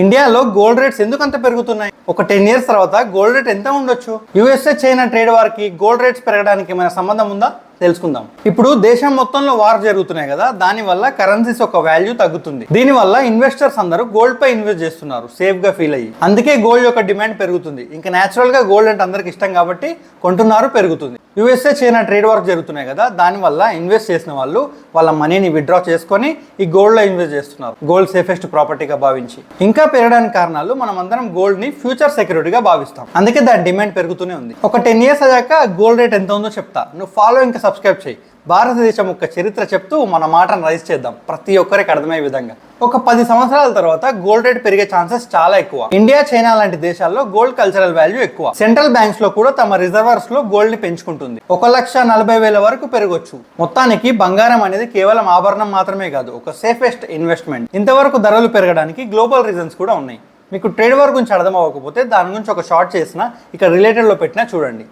ఇండియాలో gold rates ఎందుకు అంత పెరుగుతున్నాయి? ఒక 10 years తర్వాత గోల్డ్ రేట్ ఎంత ఉండొచ్చు? యుఎస్ఏ చైనా ట్రేడ్ వార్ కి గోల్డ్ రేట్స్ పెరగడానికి ఏమైనా సంబంధం ఉందా? తెలుసుకుందాం. ఇప్పుడు దేశం మొత్తంలో వార్ జరుగుతున్నాయి కదా, దానివల్ల కరెన్సీస్ ఒక వాల్యూ తగ్గుతుంది. దీనివల్ల ఇన్వెస్టర్స్ అందరూ గోల్డ్ పై ఇన్వెస్ట్ చేస్తున్నారు సేఫ్ గా ఫీల్ అయ్యి. అందుకే గోల్డ్ యొక్క డిమాండ్ పెరుగుతుంది. ఇంకా నేచురల్ గా గోల్డ్ అంటే అందరికి ఇష్టం కాబట్టి కొంటున్నారు, పెరుగుతుంది. యుఎస్ఏ చైనా ట్రేడ్ వార్ జరుగుతున్నాయి కదా, దానివల్ల ఇన్వెస్ట్ చేసిన వాళ్ళు వాళ్ళ మనీని విత్డ్రా చేసుకొని ఈ గోల్డ్ లో ఇన్వెస్ట్ చేస్తున్నారు, గోల్డ్ సేఫెస్ట్ ప్రాపర్టీగా భావించి. ఇంకా పెరగడానికి కారణాలు మనం అందరం గోల్డ్ ని ఫ్యూచర్ సెక్యూరిటీగా భావిస్తాం, అందుకే దాని డిమాండ్ పెరుగుతూనే ఉంది. ఒక 10 years అయ్యాక గోల్డ్ రేట్ ఎంత ఉందో చెప్తా, నువ్వు ఫాలో ఇంకా సబ్స్క్రైబ్ చేయి. భారతదేశం యొక్క చరిత్ర చెప్తూ మన మాటను రైజ్ చేద్దాం ప్రతి ఒక్కరికి అర్థమయ్యే విధంగా. ఒక 10 సంవత్సరాల తర్వాత గోల్డ్ రేట్ పెరిగే ఛాన్సెస్ చాలా ఎక్కువ. ఇండియా చైనా లాంటి దేశాల్లో గోల్డ్ కల్చరల్ వాల్యూ ఎక్కువ. సెంట్రల్ బ్యాంక్స్ లో కూడా తమ రిజర్వర్స్ లో గోల్డ్ ని పెంచుకుంటుంది. 1,40,000 వరకు పెరగొచ్చు. మొత్తానికి బంగారం అనేది కేవలం ఆభరణం మాత్రమే కాదు, ఒక సేఫెస్ట్ ఇన్వెస్ట్మెంట్. ఇంతవరకు ధరలు పెరగడానికి గ్లోబల్ రీజన్స్ కూడా ఉన్నాయి. మీకు ట్రేడ్ వార్ గురించి అర్థం అవ్వకపోతే దాని గురించి ఒక షార్ట్ చేసిన ఇక్కడ రిలేటెడ్ లో పెట్టినా చూడండి.